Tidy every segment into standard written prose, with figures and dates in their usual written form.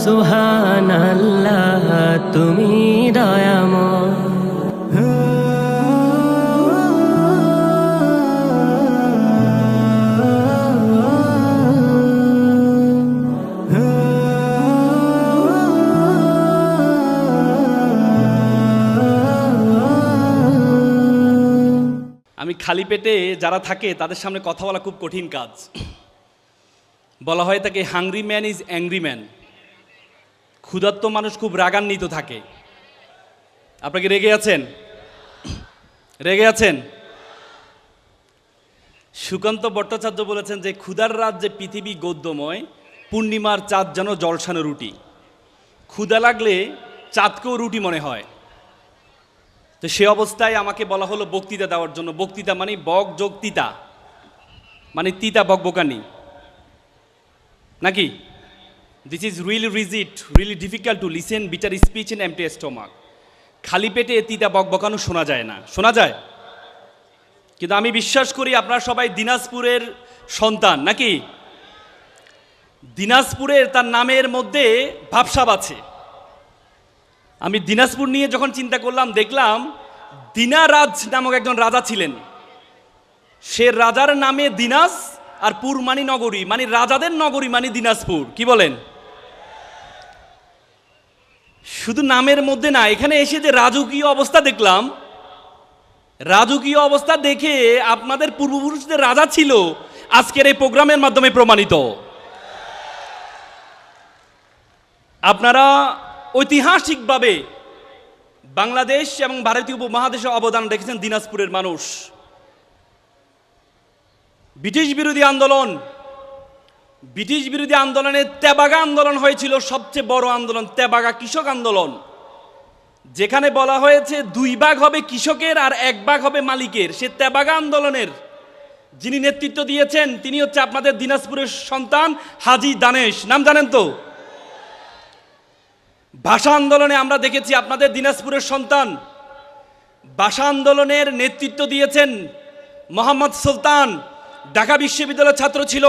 সুবহানাল্লাহ তুমি দয়াময়। আমি খালি পেটে যারা থাকে তাদের সামনে কথা বলা খুব কঠিন কাজ। বলা হয় তাকে hungry man is angry man. ক্ষুধার্ত মানুষ খুব রাগান্বিত থাকে। আপনাকে রেগে আছেন? রেগে আছেন? সুকান্ত ভট্টাচার্য বলেছেন যে ক্ষুধার রাজ্যে পৃথিবী গদ্যময়, পূর্ণিমার চাঁদ যেন জলসানো রুটি। ক্ষুধা লাগলে চাঁদকেও রুটি মনে হয়। তো সে অবস্থায় আমাকে বলা হলো বক্তৃতা দেওয়ার জন্য। বক্তৃতা মানে বক যোগ তিতা, মানে তিতা বকবকানি নাকি? This is really rigid, really difficult to listen bitter speech in empty stomach. খালি পেটে তিতা বকবকানো শোনা যায় না, শোনা যায়? কিন্তু আমি বিশ্বাস করি আপনারা সবাই দিনাজপুরের সন্তান নাকি? দিনাজপুরের তার নামের মধ্যে ভাবসাব আছে। আমি দিনাজপুর নিয়ে যখন চিন্তা করলাম, দেখলাম দিনারাজ নামক একজন রাজা ছিলেন। সে রাজার নামে দিনাজ, আর পুর মানি নগরী, মানে রাজাদের নগরী মানে দিনাজপুর। কি বলেন? শুধু নামের মধ্যে না, এখানে এসে যে রাজকীয় অবস্থা দেখলাম, রাজকীয় অবস্থা দেখে আপনাদের পূর্বপুরুষদের রাজা ছিল আজকের এই প্রোগ্রামের মাধ্যমে প্রমাণিত। আপনারা ঐতিহাসিকভাবে বাংলাদেশ এবং ভারতীয় উপমহাদেশে অবদান রেখেছেন দিনাজপুরের মানুষ। ব্রিটিশ বিরোধী আন্দোলন, ব্রিটিশ বিরোধী আন্দোলনে তেবাগা আন্দোলন হয়েছিল, সবচেয়ে বড় আন্দোলন তেবাগা কৃষক আন্দোলন, যেখানে বলা হয়েছে 2 ভাগ হবে কৃষকের আর 1 ভাগ হবে মালিকের। সে তেবাগা আন্দোলনের যিনি নেতৃত্ব দিয়েছেন তিনি হচ্ছে আপনাদের দিনাজপুরের সন্তান হাজী দানেশ। নাম জানেন তো? ভাষা আন্দোলনে আমরা দেখেছি আপনাদের দিনাজপুরের সন্তান। ভাষা আন্দোলনের নেতৃত্ব দিয়েছেন মোহাম্মদ সুলতান, ঢাকা বিশ্ববিদ্যালয়ের ছাত্র ছিল,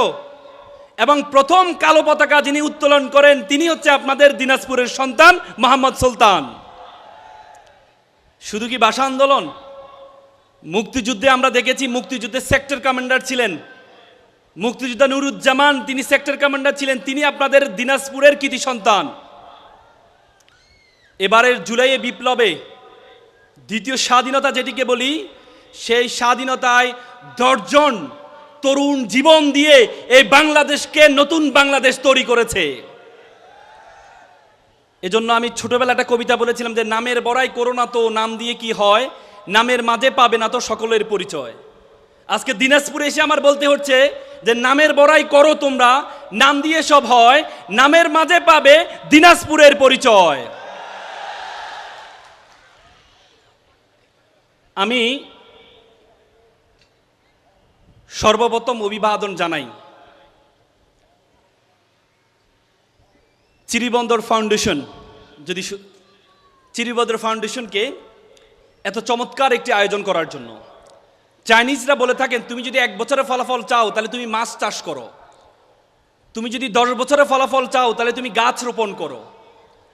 এবং প্রথম কালো পতাকা যিনি উত্তোলন করেন তিনি হচ্ছে আপনাদের দিনাজপুরের সন্তান মোহাম্মদ সুলতান। শুধু কি ভাষা আন্দোলন, মুক্তিযুদ্ধে আমরা দেখেছি মুক্তিযুদ্ধের সেক্টর কমান্ডার ছিলেন মুক্তিযোদ্ধা নুরুজ্জামান, তিনি সেক্টর কমান্ডার ছিলেন, তিনি আপনাদের দিনাজপুরের কৃতি সন্তান। এবারের জুলাইয়ে বিপ্লবে দ্বিতীয় স্বাধীনতা যেটিকে বলি, সেই স্বাধীনতায় 10 জন তরুণ জীবন দিয়ে এই বাংলাদেশকে নতুন বাংলাদেশ তৈরি করেছে। এজন্য আমি ছোটবেলা একটা কবিতা বলেছিলাম যে নামের বড়াই করো না তো নাম দিয়ে কি হয়, নামের মাঝে পাবে না তো সকলের পরিচয়। আজকে দিনাজপুরে এসে আমার বলতে হচ্ছে যে নামের বড়াই করো তোমরা, নাম দিয়ে সব হয়, নামের মাঝে পাবে দিনাজপুরের পরিচয়। আমি সর্বপ্রথম অভিবাদন জানাই চিরিবন্দর ফাউন্ডেশন, যদি চিরিবন্দর ফাউন্ডেশনকে এত চমৎকার একটি আয়োজন করার জন্য। চাইনিজরা বলে থাকেন তুমি যদি 1 বছরের ফলাফল চাও তাহলে তুমি মাছ চাষ করো, তুমি যদি 10 বছরের ফলাফল চাও তাহলে তুমি গাছ রোপণ করো,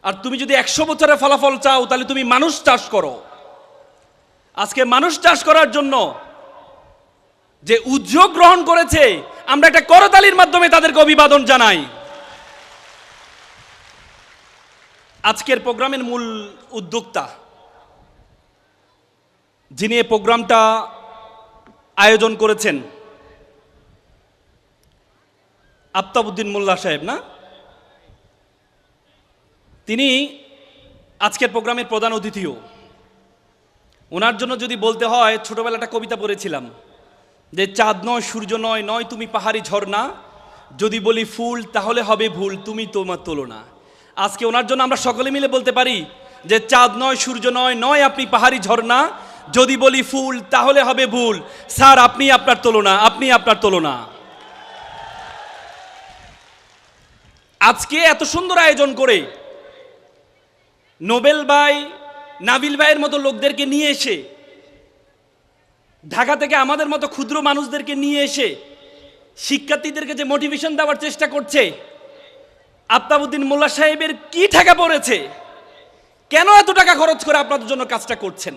আর তুমি যদি 100 বছরের ফলাফল চাও তাহলে তুমি মানুষ চাষ করো। আজকে মানুষ চাষ করার জন্য যে উদ্যোগ গ্রহণ করেছে, আমরা একটা করতালির মাধ্যমে তাদেরকে অভিবাদন জানাই। আজকের প্রোগ্রামের মূল উদ্যোক্তা, যিনি এই প্রোগ্রামটা আয়োজন করেছেন, আফতাবউদ্দিন মোল্লা সাহেব না, তিনি আজকের প্রোগ্রামের প্রধান অতিথিও। ওনার জন্য যদি বলতে হয়, ছোটবেলা একটা কবিতা পড়েছিলাম যে চাঁদ নয় সূর্য নয়, নয় তুমি পাহাড়ি ঝর্ণা, যদি বলি ফুল তাহলে হবে ভুল, তুমি তোমার তুলনা। আজকে ওনার জন্য আমরা সকলে মিলে বলতে পারি যে চাঁদ নয় সূর্য নয়, নয় আপনি পাহাড়ি ঝর্ণা, যদি বলি ফুল তাহলে হবে ভুল। স্যার আপনি আপনার তুলনা, আপনি আপনার তুলনা। আজকে এত সুন্দর আয়োজন করে নোবেল ভাই, নাবিল ভাইয়ের মতো লোকদেরকে নিয়ে এসে, ঢাকা থেকে আমাদের মতো ক্ষুদ্র মানুষদেরকে নিয়ে এসে শিক্ষার্থীদেরকে যে মোটিভেশন দেওয়ার চেষ্টা করছে, আফতাবউদ্দিন মোল্লা সাহেবের কি টাকা পড়েছে? কেন এত টাকা খরচ করে আপনাদের জন্য কাজটা করছেন?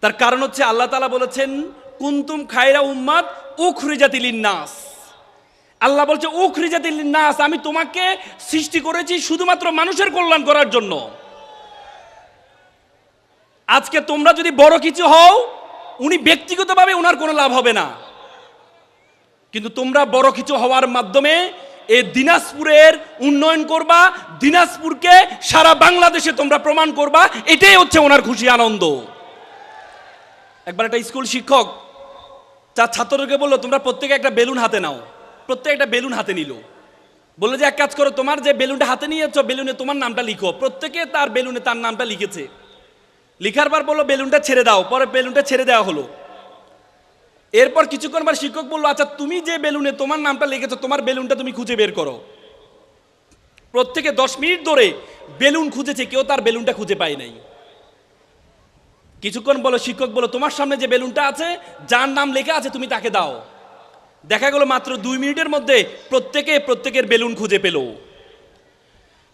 তার কারণ হচ্ছে আল্লাহ তাআলা বলেছেন কুনতুম খায়রা উম্মাত উখরিজাতিল লিন্নাস। আল্লাহ বলছে উখরিজাতিল লিন্নাস, আমি তোমাকে সৃষ্টি করেছি শুধুমাত্র মানুষের কল্যাণ করার জন্য। আজকে তোমরা যদি বড় কিছু হও, উনি ব্যক্তিগতভাবে ওনার কোনো লাভ হবে না, কিন্তু তোমরা বড় কিছু হওয়ার মাধ্যমে এই দিনাজপুরের উন্নয়ন করবা, দিনাজপুরকে সারা বাংলাদেশে তোমরা প্রমাণ করবা, এটাই হচ্ছে ওনার খুশি আনন্দ। একবার একটা স্কুল শিক্ষক তার ছাত্রদেরকে বললো তোমরা প্রত্যেকে একটা বেলুন হাতে নাও। প্রত্যেকে একটা বেলুন হাতে নিল, বললো যে এক কাজ করো, তোমার যে বেলুনটা হাতে নিয়েছো বেলুনে তোমার নামটা লিখো। প্রত্যেকে তার বেলুনে তার নামটা লিখেছে। লিখার পর বললো বেলুনটা ছেড়ে দাও। পরে বেলুনটা ছেড়ে দেওয়া হলো। এরপর কিছুক্ষণ পর শিক্ষক বললো আচ্ছা তুমি যে বেলুনে তোমার নামটা লিখেছো, তোমার বেলুনটা তুমি খুঁজে বের করো। প্রত্যেকে 10 মিনিট ধরে বেলুন খুঁজেছে, কেউ তার বেলুনটা খুঁজে পায় নাই। কিছুক্ষণ বলো শিক্ষক বলো তোমার সামনে যে বেলুনটা আছে, যার নাম লেখা আছে তুমি তাকে দাও। দেখা গেল মাত্র 2 মিনিটের মধ্যে প্রত্যেকের বেলুন খুঁজে পেল।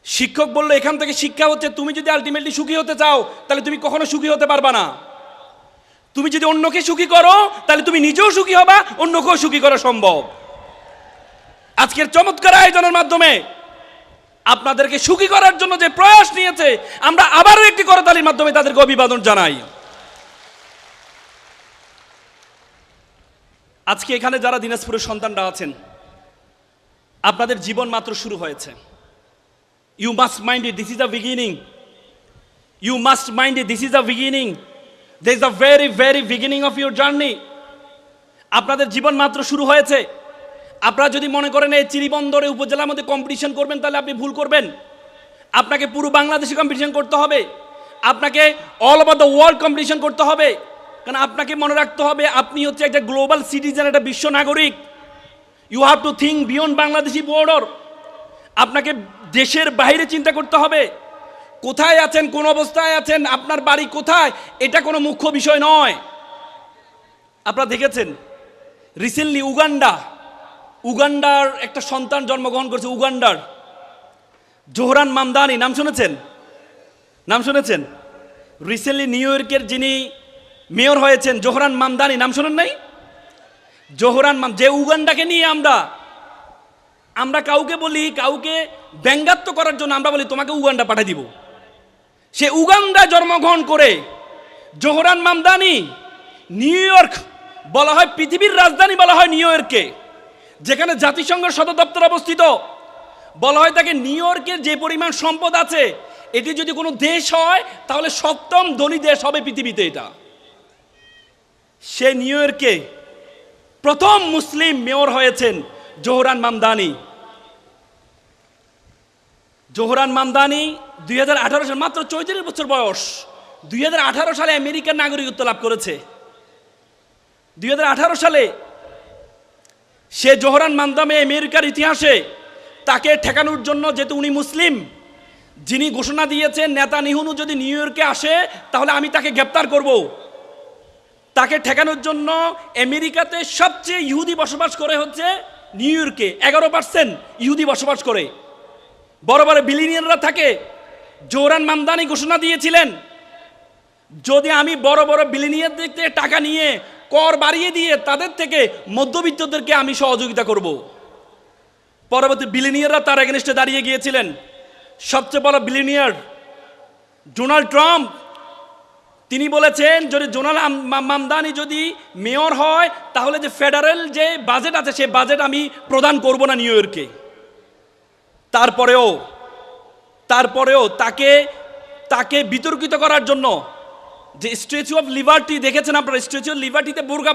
শিক্ষক বলল এখান থেকে শিক্ষা হচ্ছে তুমি যদি আলটিমেটলি সুখী হতে চাও তাহলে তুমি কখনো সুখী হতে পারবা না। তুমি যদি অন্যকে সুখী করো তাহলে তুমি নিজেও সুখী হবা, অন্যকেও সুখী করা সম্ভব। আজকের চমৎকার আয়োজনের মাধ্যমে আপনাদেরকে সুখী করার জন্য যে প্রয়াস নিয়েছে, আমরা আবারও একটি করতালির মাধ্যমে তাদেরকে অভিবাদন জানাই। আজকে এখানে যারা দিনাজপুরের সন্তানরা আছেন, আপনাদের জীবন মাত্র শুরু হয়েছে। You must mind it, this is the beginning. You must mind it, this is the beginning. This is the very very beginning of your journey. আপনাদের জীবন মাত্র শুরু হয়েছে। আপনারা যদি মনে করেন এই চিরিবন্দরে উপজেলার মধ্যে কম্পিটিশন করবেন, তাহলে আপনি ভুল করবেন। আপনাকে পুরো বাংলাদেশে কম্পিটিশন করতে হবে, আপনাকে all over the world competition করতে হবে। কারণ আপনাকে মনে রাখতে হবে আপনি হচ্ছে একটা গ্লোবাল সিটিজেন, একটা বিশ্ব নাগরিক। You have to think beyond Bangladeshi border. আপনাকে দেশের বাইরে চিন্তা করতে হবে। কোথায় আছেন, কোন অবস্থায় আছেন, আপনার বাড়ি কোথায়, এটা কোনো মুখ্য বিষয় নয়। আপনারা দেখেছেন রিসেন্টলি উগান্ডার একটা সন্তান জন্মগ্রহণ করেছে। উগান্ডার জোহরান মামদানি, নাম শুনেছেন? নাম শুনেছেন? রিসেন্টলি নিউ ইয়র্কের যিনি মেয়র হয়েছেন জোহরান মামদানি, নাম শোনেন নাই? যে উগান্ডাকে নিয়ে আমরা কাউকে বলি, কাউকে ব্যঙ্গাত্ম করার জন্য আমরা বলি তোমাকে উগান্ডা পাঠিয়ে দিব। সে উগান্ডা জন্মগ্রহণ করে জোহরান মামদানি নিউ ইয়র্ক, বলা হয় পৃথিবীর রাজধানী বলা হয় নিউ ইয়র্ককে, যেখানে জাতিসংঘের সদর দপ্তর অবস্থিত। বলা হয় তাকে নিউ ইয়র্কের যে পরিমাণ সম্পদ আছে, এটি যদি কোনো দেশ হয় তাহলে 7ম ধনী দেশ হবে পৃথিবীতে এটা। সে নিউ ইয়র্কে প্রথম মুসলিম মেয়র হয়েছেন জোহরান মামদানি। জোহরান মামদানি 2018 সালে, মাত্র 34 বছর বয়স, 2018 সালে আমেরিকার নাগরিকত্ব লাভ করেছে। 2018 সালে সে জোহরান মামদানি আমেরিকার ইতিহাসে তাকে ঠেকানোর জন্য, যেহেতু উনি মুসলিম, যিনি ঘোষণা দিয়েছেন নেতানিয়াহু যদি নিউ ইয়র্কে আসে তাহলে আমি তাকে গ্রেপ্তার করব। তাকে ঠেকানোর জন্য আমেরিকাতে সবচেয়ে ইহুদি বসবাস করে হচ্ছে নিউ ইয়র্কে, 11% ইহুদি বসবাস করে। বড় বড় বিলিয়নিয়াররা থাকে। জোহরান মামদানি ঘোষণা দিয়েছিলেন যদি আমি বড় বড় বিলিয়নিয়ারদের থেকে টাকা নিয়ে কর বাড়িয়ে দিয়ে তাদের থেকে মধ্যবিত্তদেরকে আমি সহযোগিতা করব। পরবর্তী বিলিয়নিয়াররা তার এগেনস্টে দাঁড়িয়ে গিয়েছিলেন। সবচেয়ে বড় বিলিয়নিয়ার ডোনাল্ড ট্রাম্প, তিনি বলেছেন যদি জোহরান মামদানি যদি মেয়র হয় তাহলে যে ফেডারেল যে বাজেট আছে সেই বাজেট আমি প্রদান করব না নিউ ইয়র্কে। তারপরেও তাকে বিতর্কিত করার জন্য যে স্ট্যাচু অফ লিবার্টি দেখেছেন আপনারা, স্ট্যাচু অফ লিবার্টিতে বোরকা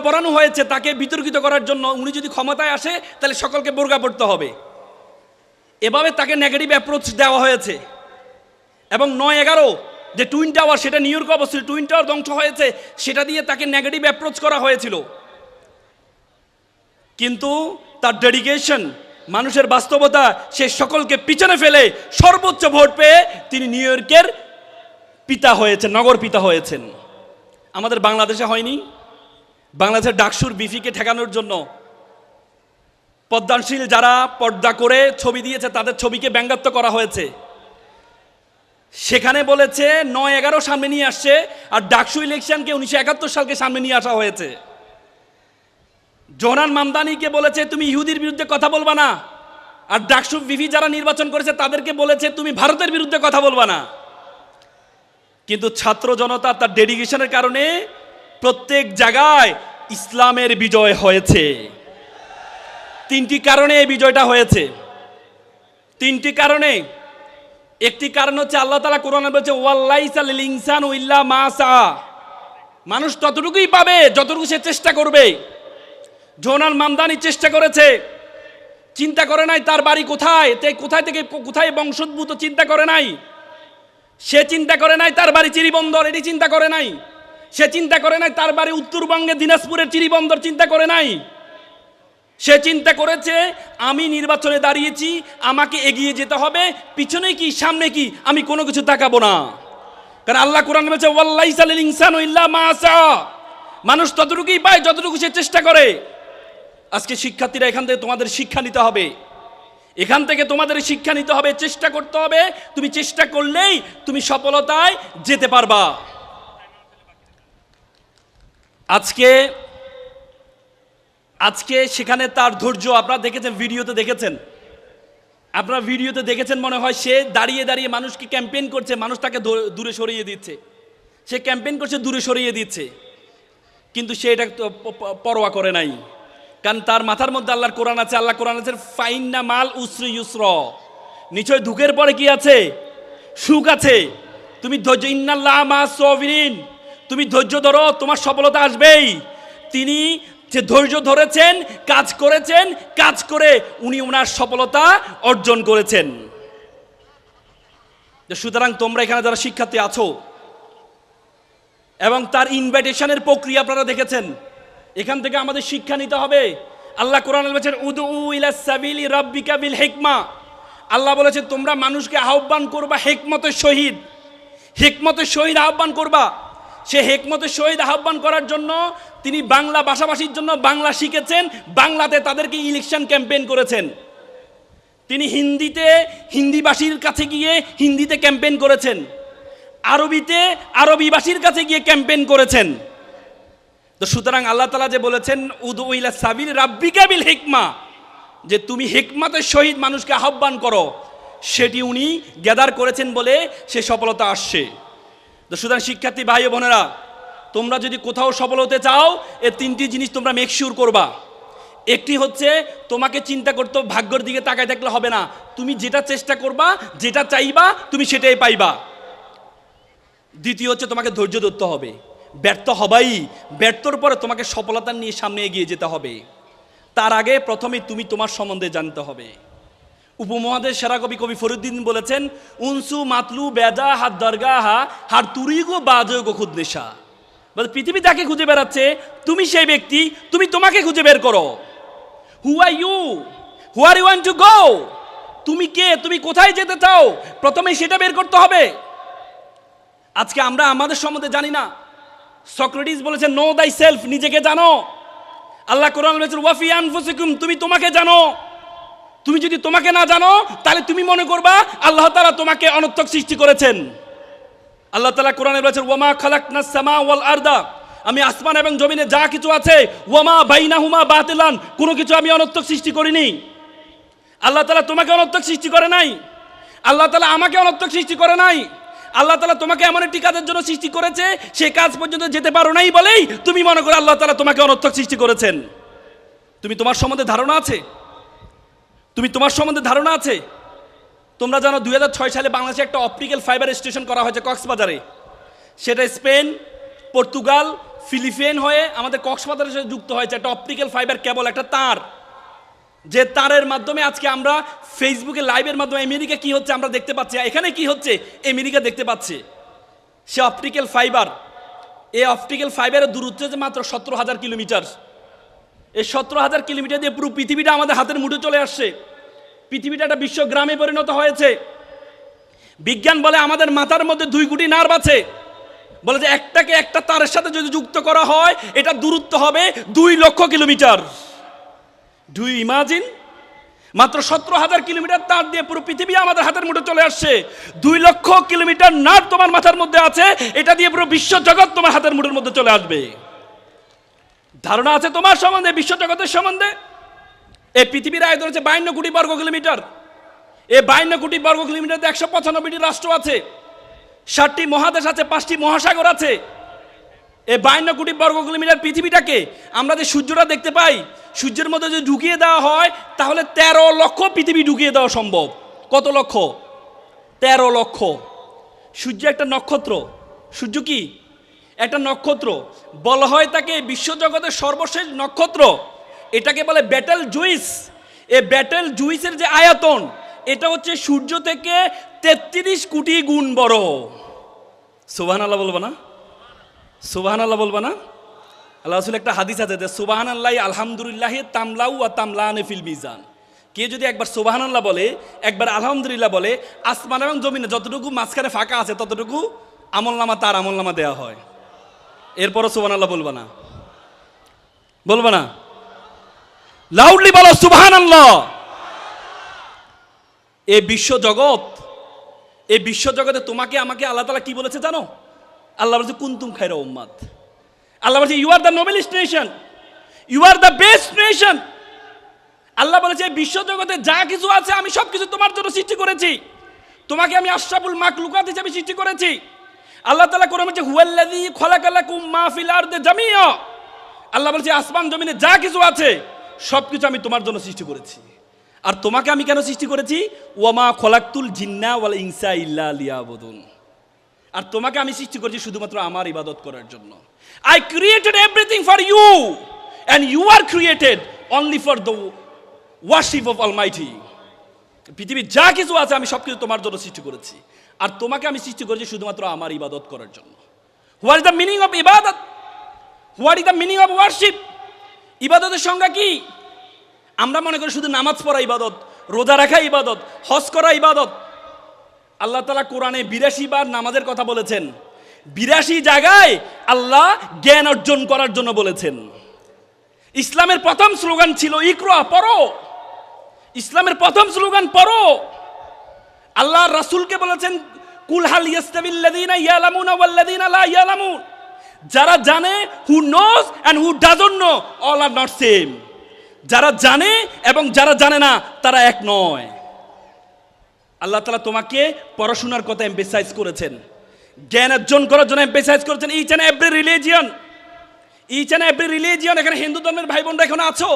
পরানো হয়েছে তাকে বিতর্কিত করার জন্য। উনি যদি ক্ষমতায় আসে তাহলে সকলকে বোরকা পড়তে হবে, এভাবে তাকে নেগেটিভ অ্যাপ্রোচ দেওয়া হয়েছে। এবং 9/11 যে টুইন টাওয়ার, সেটা নিউ ইয়র্কে অবস্থিত, টুইন টাওয়ার ধ্বংস হয়েছে, সেটা দিয়ে তাকে নেগেটিভ অ্যাপ্রোচ করা হয়েছিল। কিন্তু তার ডেডিকেশন, মানুষের বাস্তবতা, সে সকলকে পিছনে ফেলে সর্বোচ্চ ভোট পেয়ে তিনি নিউ ইয়র্কের পিতা হয়েছেন, নগর পিতা হয়েছেন। আমাদের বাংলাদেশে হয়নি? বাংলাদেশের ডাকসুর বিফিকে ঠেকানোর জন্য পদ্মাশীল যারা পর্দা করে ছবি দিয়েছে তাদের ছবিকে ব্যঙ্গাত্ম করা হয়েছে। সেখানে বলেছে ৯-১১ সামনে নিয়ে আসছে, আর ডাকসু ইলেকশনকে 1971 সালকে সামনে নিয়ে আসা হয়েছে। জোহরান মামদানিকে বলেছে তুমি ইহুদির বিরুদ্ধে কথা বলবা না, আর ডাকসু বিফি যারা নির্বাচন করেছে তাদেরকে বলেছে তুমি ভারতের বিরুদ্ধে কথা বলবা না। কিন্তু ছাত্র জনতা তার ডেডিকেশনের কারণে প্রত্যেক জায়গায় ইসলামের বিজয় হয়েছে। 3টি কারণে এই বিজয়টা হয়েছে, 3টি কারণে। একটি কারণ হচ্ছে আল্লাহ তাআলা কোরআনে বলেছে ওয়াল্লাইসা লিল ইনসানু ইল্লা মা সা, মানুষ ততটুকুই পাবে যতটুকু সে চেষ্টা করবে। জোহরান মামদানি চেষ্টা করেছে, চিন্তা করে নাই তার বাড়ি কোথায়, কোথায় থেকে কোথায় বংশোদ্ভূত, চিন্তা করে নাই। সে চিন্তা করে নাই তার বাড়ি চিরিবন্দর, এটি চিন্তা করে নাই। সে চিন্তা করে নাই তার বাড়ি উত্তরবঙ্গে দিনাজপুরের চিরিবন্দর, চিন্তা করে নাই। সে চিন্তা করেছে আমি নির্বাচনে দাঁড়িয়েছি, আমাকে এগিয়ে যেতে হবে, পিছনে কি সামনে কি আমি কোনো কিছু তাকাবো না। কারণ আল্লাহ কোরআনে বলেছে ওয়াল্লাইসা লিল ইনসানু ইল্লা মা সা, মানুষ ততটুকুই পায় যতটুকু সে চেষ্টা করে। আজকে শিক্ষার্থীরা, এখান থেকে তোমাদের শিক্ষা নিতে হবে, এখান থেকে তোমাদের শিক্ষা নিতে হবে, চেষ্টা করতে হবে। তুমি চেষ্টা করলেই তুমি সফলতায় যেতে পারবা। আজকে সেখানে তার ধৈর্য আপনারা দেখেছেন, ভিডিওতে দেখেছেন, আপনারা ভিডিওতে দেখেছেন মনে হয়। সে দাঁড়িয়ে দাঁড়িয়ে মানুষকে ক্যাম্পেইন করছে, মানুষ তাকে দূরে সরিয়ে দিচ্ছে, সে ক্যাম্পেইন করছে, দূরে সরিয়ে দিচ্ছে, কিন্তু সে এটা পরোয়া করে নাই। কারণ তার মাথার মধ্যে আল্লাহর কোরআন আছে। আল্লাহ কোরআন আছে ফাইন্না মাল উসরি ইউসর, নিশ্চয় দুঃখের পরে কি আছে? সুখ আছে। তুমি ধৈর্য, ইন্নাল্লাহ মা সাবিরিন, তুমি ধৈর্য ধরো, তোমার সফলতা আসবেই। তিনি যে ধৈর্য ধরেছেন, কাজ করেছেন, কাজ করে উনি ওনার সফলতা অর্জন করেছেন। সুতরাং তোমরা এখানে যারা শিক্ষার্থী আছো, এবং তার ইনভাইটেশনের প্রক্রিয়া আপনারা দেখেছেন, এখান থেকে আমাদের শিক্ষা নিতে হবে। আল্লাহ কোরআনে বলেছেন উদউ ইলা সাবিলি রাব্বিকা বিল হিকমা, আল্লাহ বলেছেন তোমরা মানুষকে আহ্বান করবা হিকমতের সহিত, হিকমতের সহিত আহ্বান করবা। সে হিকমতের সহিত আহ্বান করার জন্য তিনি বাংলা ভাষাভাষীর জন্য বাংলা শিখেছেন, বাংলাতে তাদেরকে ইলেকশন ক্যাম্পেইন করেছেন। তিনি হিন্দিভাষীর কাছে গিয়ে হিন্দিতে ক্যাম্পেইন করেছেন, আরবিতে আরবিভাষীর কাছে গিয়ে ক্যাম্পেইন করেছেন। তো সুতরাং আল্লাহ তাআলা যে বলেছেন উদউ ইলা সাবিল রাব্বিকা বিল হিকমা, যে তুমি হিকমতের সহিত মানুষকে আহ্বান করো, সেটি উনি গ্যাদার করেছেন বলে সে সফলতা আসছে। তো সুতরাং শিক্ষার্থী ভাই ও বোনেরা, তোমরা যদি কোথাও সফল হতে চাও, এই 3টি জিনিস তোমরা মেক শিওর করবা। একটি হচ্ছে তোমাকে চিন্তা করতে ভাগ্যের দিকে তাকায় থাকলে হবে না, তুমি যেটা চেষ্টা করবা, যেটা চাইবা, তুমি সেটাই পাইবা। দ্বিতীয় হচ্ছে তোমাকে ধৈর্য ধরতে হবে, ব্যর্থ হবাই, ব্যর্থর পরে তোমাকে সফলতা নিয়ে সামনে এগিয়ে যেতে হবে। তার আগে প্রথমে তুমি তোমার সম্বন্ধে জানতে হবে। উপমহাদেশ সেরা কবি ফরিদুদ্দীন বলেছেন উনসু মাতলু বেজা হাত দরগাহা হার তুরিগো বাজো খুদ নেশা, পৃথিবী তাকে খুঁজে বেড়াচ্ছে, তুমি সেই ব্যক্তি, তুমি তোমাকে খুঁজে বের করো। Who are you, where you want to go, তুমি কে, তুমি কোথায় যেতে চাও, প্রথমে সেটা বের করতে হবে। আজকে আমরা আমাদের সম্বন্ধে জানি না। সক্রেটিস বলেছেন নো দাই সেলফ, নিজেকে জানো। আল্লাহ কোরআন বলেছেন ওয়াফি আনফুসিকুম, তুমি তোমাকে জানো। তুমি যদি তোমাকে না জানো, তাহলে তুমি মনে করবা আল্লাহ তাআলা তোমাকে অনর্থক সৃষ্টি করেছেন। আল্লাহ তাআলা কোরআনে বলেছেন ওয়ামা খালাকনাস সামা ওয়াল আরদা, আমি আসমান এবং জমিনে যা কিছু আছে, ওয়ামা বাইনাহুমা বাতিলান, কোনো কিছু আমি অনর্থক সৃষ্টি করিনি। আল্লাহ তাআলা তোমাকে অনর্থক সৃষ্টি করে নাই, আল্লাহ তাআলা আমাকে অনর্থক সৃষ্টি করে নাই। আল্লাহ তাআলা তোমাকে এমন একটি কাজের জন্য সৃষ্টি করেছে, সেই কাজ পর্যন্ত যেতে পারো নাই বলেই তুমি মনে করো আল্লাহ তাআলা তোমাকে অনর্থক সৃষ্টি করেছেন। তুমি তোমার সম্বন্ধে ধারণা আছে? তুমি তোমার সম্বন্ধে ধারণা আছে? তোমরা জানো 2006 সালে বাংলাদেশে একটা অপটিক্যাল ফাইবার স্টেশন করা হয়েছে কক্সবাজারে। সেটা স্পেন, পর্তুগাল, ফিলিপাইন হয়ে আমাদের কক্সবাজারের সাথে যুক্ত হয়েছে একটা অপটিক্যাল ফাইবার কেবল, একটা তার, যে তারের মাধ্যমে আজকে আমরা ফেসবুকে লাইভের মাধ্যমে আমেরিকা কি হচ্ছে আমরা দেখতে পাচ্ছি, এখানে কি হচ্ছে আমেরিকা দেখতে পাচ্ছে। সে অপটিক্যাল ফাইবার, এই অপটিক্যাল ফাইবারের দূরত্ব হচ্ছে মাত্র 17,000 কিলোমিটার। এই 17,000 কিলোমিটার দিয়ে পুরো পৃথিবীটা আমাদের হাতের মুঠে চলে আসছে। পৃথিবীটা একটা বিশ্বগ্রামে পরিণত হয়েছে। বিজ্ঞান বলে আমাদের মাথার মধ্যে 2 কোটি নার্ভ আছে, বলে যে একটাকে একটা তারের সাথে যদি যুক্ত করা হয় এটা দূরত্ব হবে 2 লক্ষ কিলোমিটার। Do you imagine? মাত্র 17,000 কিলোমিটার তার দিয়ে পুরো পৃথিবী আমাদের হাতের মুঠে চলে আসছে। 2 লক্ষ কিলোমিটার নার্ভ তোমার মাথার মধ্যে আছে, এটা দিয়ে পুরো বিশ্ব জগৎ তোমার হাতের মুঠের মধ্যে চলে আসবে। ধারণা আছে তোমার সম্বন্ধে, বিশ্ব জগতের সম্বন্ধে? এই পৃথিবীর আয়তন হচ্ছে 52 কোটি বর্গ কিলোমিটার। এই 52 কোটি বর্গ কিলোমিটার 195টি রাষ্ট্র আছে, 7টি মহাদেশ আছে, 5টি মহাসাগর আছে। এই 52 কোটি বর্গ কিলোমিটার পৃথিবীটাকে আমরা যে সূর্যটা দেখতে পাই, সূর্যের মধ্যে যদি ঢুকিয়ে দেওয়া হয় তাহলে 13 লক্ষ পৃথিবী ঢুকিয়ে দেওয়া সম্ভব। কত লক্ষ? 13 লক্ষ। সূর্য একটা নক্ষত্র। সূর্য কি? একটা নক্ষত্র। বলা হয় তাকে বিশ্বজগতের সর্বশেষ নক্ষত্র। এটাকে বলে ব্যাটেল জুইস। এই ব্যাটেল জুইসের যে আয়তন, এটা হচ্ছে সূর্য থেকে 33 কোটি গুণ বড়। সুবহানাল্লাহ বলবো না? সুবহানাল্লাহ বলবো না? আল্লাহ রাসূল একটা হাদিস আছে যে সুবহানাল্লাহি আলহামদুলিল্লাহি তামলাউ ওয়া তামলানে ফিল মিজান। কে যদি একবার সুবহানাল্লাহ বলে, একবার আলহামদুলিল্লাহ বলে, আসমান এবং জমিনে যতটুকু মাঝখানে ফাঁকা আছে ততটুকু আমলনামা তার আমলনামা দেওয়া হয়। এরপরও সুবহানাল্লাহ বলবো না? বলবো না? লাউডলি বলো সুবহানাল্লাহ। এই বিশ্বজগতে তোমাকে আমাকে আল্লাহ তাআলা কি বলেছে জানো? আল্লাহ বলেছে কুনতুম খায়রা উম্মাত। আল্লাহ বলেছে you are the noblest nation, you are the best nation. আল্লাহ বলেছে এই বিশ্বজগতে যা কিছু আছে আমি সব কিছু তোমার জন্য সৃষ্টি করেছি। তোমাকে আমি আশরাফুল মাখলুকাত হিসেবে সৃষ্টি করেছি। আল্লাহ তাআলা কোরআনে বলেছে হুয়াল্লাযী খালাকালাকুম মা ফিল আরদি জামিআ। আল্লাহ বলেছে আসমান জমিনে যা কিছু আছে সব কিছু আমি তোমার জন্য সৃষ্টি করেছি। আর তোমাকে আমি কেন সৃষ্টি করেছি? ওয়ামা খলাকতুল জিন্না ওয়াল ইনসা ইল্লা লিয়াবুদুন। আর তোমাকে আমি সৃষ্টি করেছি শুধুমাত্র আমার ইবাদত করার জন্য। I created everything for you and you are created only for the worship of Almighty. পৃথিবীর যা কিছু আছে আমি সবকিছু তোমার জন্য সৃষ্টি করেছি, আর তোমাকে আমি সৃষ্টি করেছি শুধুমাত্র আমার ইবাদত করার জন্য। What is the meaning of ইবাদত? What is the meaning of worship? ইবাদতের সংজ্ঞা কি? আমরা মনে করি শুধু নামাজ পড়া ইবাদত, রোজা রাখা ইবাদত, হজ করা ইবাদত। আল্লাহ তাআলা কোরআনে 82 বার নামাজের কথা বলেছেন। 82 জায়গায় আল্লাহ জ্ঞান অর্জন করার জন্য বলেছেন। ইসলামের প্রথম স্লোগান ছিল ইকরা, পড়ো। ইসলামের প্রথম স্লোগান পড়ো। আল্লাহ রাসূলকে বলেছেন কুল হাল ইয়াস্তাবিল্লাযিনা ইয়ালামুনা ওয়াল্লাযিনা লা ইয়ালামুন। যারা জানে, who knows and who doesn't know, all are not same. যারা জানে এবং যারা জানে না তারা এক নয়। আল্লাহ তাআলা তোমাকে পড়াশোনার কথা এমফেসাইজ করেছেন, জ্ঞান অর্জন করার জন্য এমফেসাইজ করেছেন। ইচ অ্যান্ড এভরি রিলিজিয়ন, এখানে হিন্দু ধর্মের ভাই বোনরা এখানে আছো,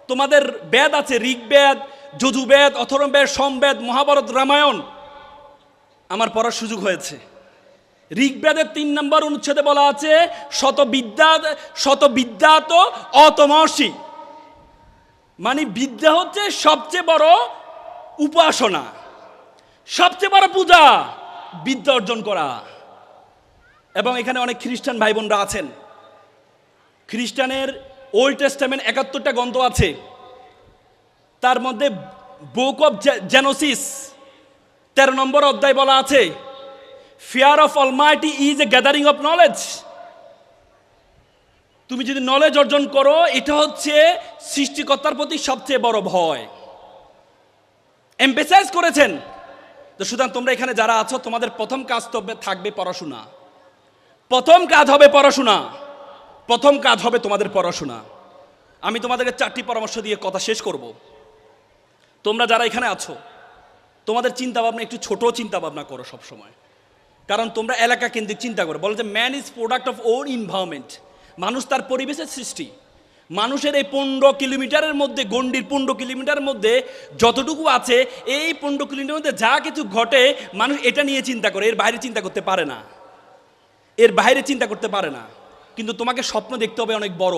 তোমাদের বেদ আছে, ঋগ্বেদ, যজুর্বেদ, অথর্ববেদ, সমবেদ, মহাভারত, রামায়ণ। আমার পড়ার সুযোগ হয়েছে। ঋগ্বেদের 3 নম্বর অনুচ্ছেদে বলা আছে শত বিদ্যা তো অতমসি, মানে বিদ্যা হচ্ছে সবচেয়ে বড় উপাসনা, সবচেয়ে বড় পূজা, বিদ্যা অর্জন করা। এবং এখানে অনেক খ্রিস্টান ভাই বোনরা আছেন। খ্রিস্টানের ওল্ড টেস্টামেন্ট 71টা গ্রন্থ আছে। তার মধ্যে বুক অফ জেনোসিস 13 নম্বর অধ্যায় বলা আছে fear of Almighty is a gathering of knowledge. তুমি যদি নলেজ অর্জন করো, এটা হচ্ছে সৃষ্টিকর্তার প্রতি সবচেয়ে বড় ভয়। এমফেসাইজ করেছেন। তো সুতরাং তোমরা এখানে যারা আছো, তোমাদের প্রথম কাজ থাকবে পড়াশোনা। প্রথম কাজ হবে পড়াশোনা। প্রথম কাজ হবে তোমাদের পড়াশোনা। আমি তোমাদেরকে 4টি পরামর্শ দিয়ে কথা শেষ করব। তোমরা যারা এখানে আছো, তোমাদের চিন্তা ভাবনা একটু ছোট চিন্তা ভাবনা করো সব সময়। কারণ তোমরা এলাকা কেন্দ্রিক চিন্তা করো। বলে যে man is product of on environment. মানুষ তার পরিবেশের সৃষ্টি। মানুষের এই 15 কিলোমিটারের মধ্যে, গণ্ডির 15 কিলোমিটারের মধ্যে যতটুকু আছে, এই 15 কিলোমিটারের মধ্যে যা কিছু ঘটে মানুষ এটা নিয়ে চিন্তা করে, এর বাইরে চিন্তা করতে পারে না। এর বাইরে চিন্তা করতে পারে না। কিন্তু তোমাকে স্বপ্ন দেখতে হবে অনেক বড়।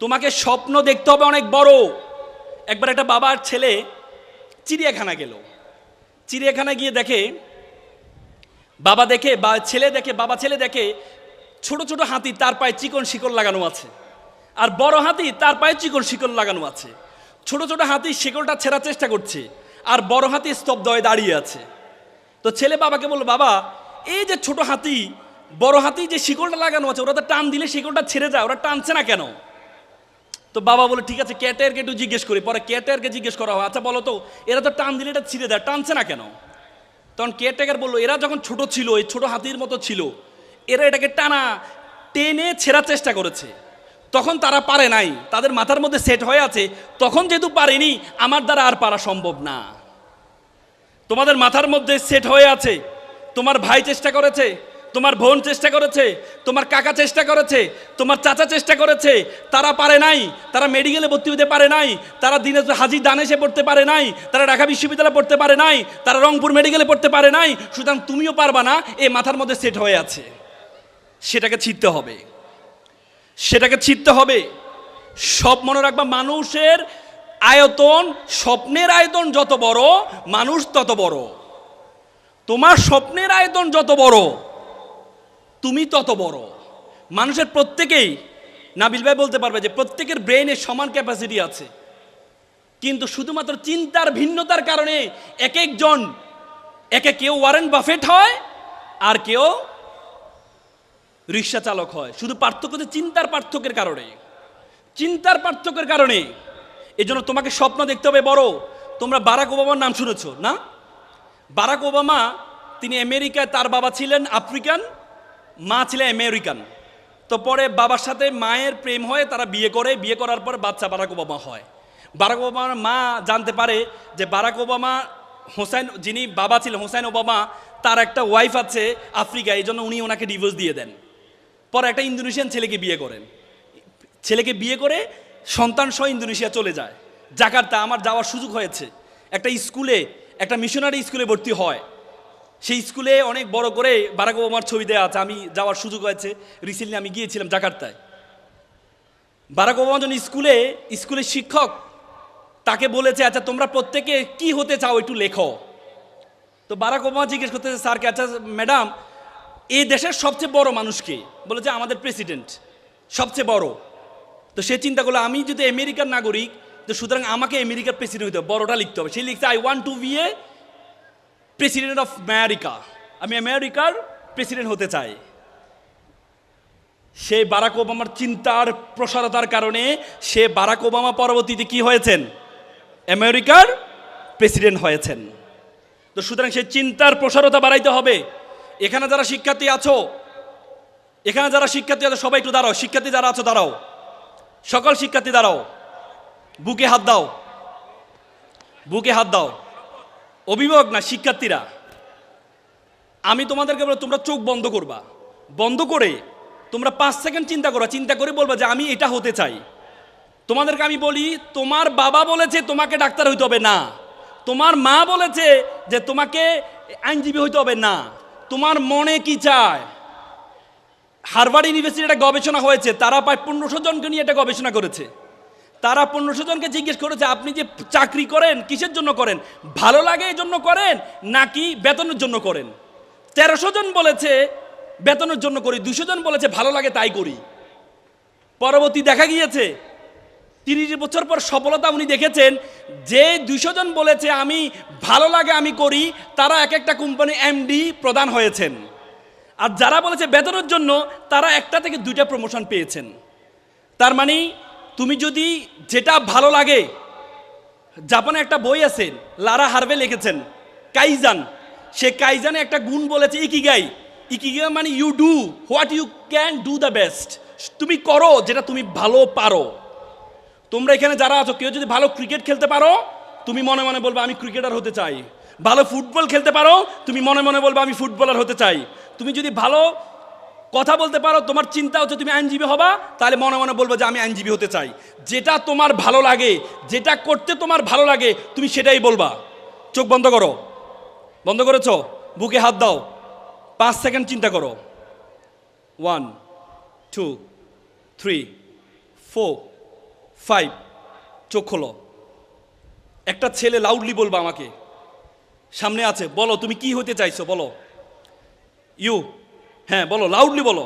তোমাকে স্বপ্ন দেখতে হবে অনেক বড়। একবার একটা বাবার ছেলে চিড়িয়াখানা গেল। চিড়িয়াখানায় গিয়ে দেখে বাবা দেখে বা ছেলে দেখে, বাবা ছেলে দেখে ছোট ছোট হাতি তার পায়ে চিকন শিকড় লাগানো আছে, আর বড় হাতি তার পায়ে চিকন শিকড় লাগানো আছে। ছোট ছোট হাতি শিকড়টা ছেঁড়ার চেষ্টা করছে, আর বড় হাতি স্তব্ধ হয়ে দাঁড়িয়ে আছে। তো ছেলে বাবাকে বলল, বাবা এই যে ছোট হাতি বড় হাতি যে শিকড়টা লাগানো আছে, ওরা তো টান দিলে শিকড়টা ছেড়ে যায়, ওরা টানছে না কেন? তো বাবা বলে ঠিক আছে ক্যাটেরকে একটু জিজ্ঞেস করি। পরে ক্যাটেরকে জিজ্ঞেস করা হয়, আচ্ছা বলো তো এরা তো টান দিলে এটা ছিঁড়ে দেয়, টানছে না কেন? তখন কেয়ারটেকার বললো, এরা যখন ছোট ছিল, এই ছোট হাতির মতো ছিল, এরা এটাকে টেনে ছেঁড়ার চেষ্টা করেছে, তখন তারা পারে নাই, তাদের মাথার মধ্যে সেট হয়ে আছে, তখন যেহেতু পারেনি আমার দ্বারা আর পারা সম্ভব না। তোমাদের মাথার মধ্যে সেট হয়ে আছে, তোমার ভাই চেষ্টা করেছে, তোমার বোন চেষ্টা করেছে, তোমার কাকা চেষ্টা করেছে, তোমার চাচা চেষ্টা করেছে, তারা পারে নাই, তারা মেডিকেলে ভর্তি হতে পারে নাই, তারা দিনাজপুর হাজী দানেশে পড়তে পারে নাই, তারা ঢাকা বিশ্ববিদ্যালয়ে পড়তে পারে নাই, তারা রংপুর মেডিকেলে পড়তে পারে নাই, সুতরাং তুমিও পারবা না, এই মাথার মধ্যে সেট হয়ে আছে। সেটাকে ছিঁড়তে হবে, সেটাকে ছিঁড়তে হবে। সব মনে রাখবা, মানুষের আয়তন, স্বপ্নের আয়তন যত বড় মানুষ তত বড়। তোমার স্বপ্নের আয়তন যত বড় তুমি তত বড়। মানুষের প্রত্যেকেই, নাবিল ভাই বলতে পারবে যে প্রত্যেকের ব্রেইনে সমান ক্যাপাসিটি আছে, কিন্তু শুধুমাত্র চিন্তার ভিন্নতার কারণে এক একজন, কেউ ওয়ারেন বাফেট হয় আর কেউ রিক্সা চালক হয়। শুধু পার্থক্য হচ্ছে চিন্তার পার্থক্যের কারণে, চিন্তার পার্থক্যের কারণে। এই জন্য তোমাকে স্বপ্ন দেখতে হবে বড়। তোমরা বারাক ওবামার নাম শুনেছো না? বারাক ওবামা তিনি আমেরিকায়, তার বাবা ছিলেন আফ্রিকান, মা ছিলেন আমেরিকান। তো পরে বাবার সাথে মায়ের প্রেম হয়ে তারা বিয়ে করে, বিয়ে করার পর বাচ্চা বারাক ওবামা হয়। বারাক ওবামার মা জানতে পারে যে বারাক ওবামা, হোসাইন যিনি বাবা ছিলেন হোসাইন ওবামা, তার একটা ওয়াইফ আছে আফ্রিকা, এই জন্য উনি ওনাকে ডিভোর্স দিয়ে দেন। পরে একটা ইন্দোনেশিয়ান ছেলেকে বিয়ে করেন, ছেলেকে বিয়ে করে সন্তান সহ ইন্দোনেশিয়া চলে যায়, জাকার্তা। আমার যাওয়ার সুযোগ হয়েছে, একটা স্কুলে, একটা মিশনারি স্কুলে ভর্তি হয়। সেই স্কুলে অনেক বড় করে বারাক ওবামার ছবি দেওয়া আছে, আমি যাওয়ার সুযোগ হয়েছে, রিসেন্টলি আমি গিয়েছিলাম জাকার্তায়। বারাক ওবামা যখন স্কুলের শিক্ষক তাকে বলেছে, আচ্ছা তোমরা প্রত্যেকে কি হতে চাও একটু লেখো। তো বারাক ওবামা জিজ্ঞেস করতেছে স্যারকে, আচ্ছা ম্যাডাম এই দেশের সবচেয়ে বড় মানুষকে? বলেছে আমাদের প্রেসিডেন্ট সবচেয়ে বড়। তো সে চিন্তা করলো আমি যদি আমেরিকার নাগরিক, তো সুতরাং আমাকে আমেরিকার প্রেসিডেন্ট হতে হবে, বড়টা লিখতে হবে। সে লিখছে I want to be a president of America, আমি আমেরিকার প্রেসিডেন্ট হতে চাই। সে বারাক ওবামার চিন্তার প্রসারতার কারণে সে বারাক ওবামা পরবর্তীতে কি হয়েছেন? আমেরিকার প্রেসিডেন্ট হয়েছেন। তো সুতরাং সেই চিন্তার প্রসারতা বাড়াইতে হবে। এখানে যারা শিক্ষার্থী আছো, সবাই একটু দাঁড়াও। শিক্ষার্থী যারা আছো দাঁড়াও, সকল শিক্ষার্থী দাঁড়াও, বুকে হাত দাও, বুকে হাত দাও। অভিভাবক না, শিক্ষার্থীরা। আমি তোমাদেরকে বলবো তোমরা চোখ বন্ধ করবা, বন্ধ করে তোমরা 5 সেকেন্ড চিন্তা করো, চিন্তা করে বলবা যে আমি এটা হতে চাই। তোমাদেরকে আমি বলি, তোমার বাবা বলেছে তোমাকে ডাক্তার হইতে হবে না, তোমার মা বলেছে যে তোমাকে আইনজীবী হইতে হবে না, তোমার মনে কি চায়? হার্ভার্ড ইউনিভার্সিটি একটা গবেষণা হয়েছে, তারা প্রায় 1500 জনকে নিয়ে এটা গবেষণা করেছে। তারা 1500 জনকে জিজ্ঞেস করেছে আপনি যে চাকরি করেন কিসের জন্য করেন, ভালো লাগে এই জন্য করেন নাকি বেতনের জন্য করেন? 1300 জন বলেছে বেতনের জন্য করি, 200 জন বলেছে ভালো লাগে তাই করি। পরবর্তী দেখা গিয়েছে 30 বছর পর সফলতা উনি দেখেছেন যে 200 জন বলেছে আমি ভালো লাগে আমি করি, তারা এক একটা কোম্পানি এমডি প্রদান হয়েছেন। আর যারা বলেছে বেতনের জন্য, তারা 1টা থেকে 2টা প্রমোশন পেয়েছেন। তার মানে তুমি যদি যেটা ভালো লাগে, জাপানে একটা বই আছে লারা হার্ভে লিখেছেন কাইজান, সে কাইজানে একটা গুণ বলেছে ইকিগাই। ইকিগাই মানে you do what you can do the best, তুমি করো যেটা তুমি ভালো পারো। তোমরা এখানে যারা আছো, কেউ যদি ভালো ক্রিকেট খেলতে পারো, তুমি মনে মনে বলবে আমি ক্রিকেটার হতে চাই। ভালো ফুটবল খেলতে পারো, তুমি মনে মনে বলবে আমি ফুটবলার হতে চাই। তুমি যদি ভালো কথা বলতে পারো, তোমার চিন্তা হচ্ছে তুমি আইনজীবী হবা, তাহলে মনে মনে বলবো যে আমি আইনজীবী হতে চাই। যেটা তোমার ভালো লাগে, যেটা করতে তোমার ভালো লাগে, তুমি সেটাই বলবা। চোখ বন্ধ করো, বন্ধ করেছো? বুকে হাত দাও, 5 সেকেন্ড চিন্তা করো। 1 2 3 4 5, চোখ খোলো। একটা ছেলে লাউডলি বলবা আমাকে, সামনে আছে, বলো তুমি কি হতে চাইছো বলো। ইউ, হ্যাঁ বলো, লাউডলি বলো।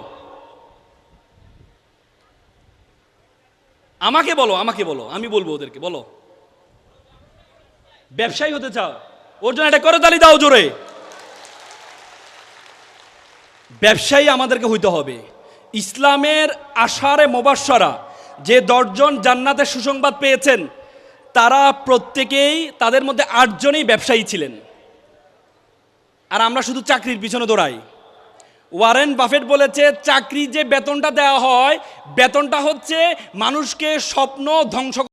আমাকে বলো, আমাকে বলো, আমি বলবো ওদেরকে, বলো। ব্যবসায়ী হতে চাও? ওর জন্য একটা করে তালি দাও জোরে। ব্যবসায়ী আমাদেরকে হইতে হবে। ইসলামের আশারে মুবাশশারা যে 10 জন জান্নাতের সুসংবাদ পেয়েছেন, তারা প্রত্যেকেই, তাদের মধ্যে 8 জনই ব্যবসায়ী ছিলেন। আর আমরা শুধু চাকরির পিছনে দৌড়াই। ওয়ারেন বাফেট বলেছে, চাকরি যে বেতনটা দেওয়া হয়, বেতনটা হচ্ছে মানুষকে স্বপ্ন ধ্বংস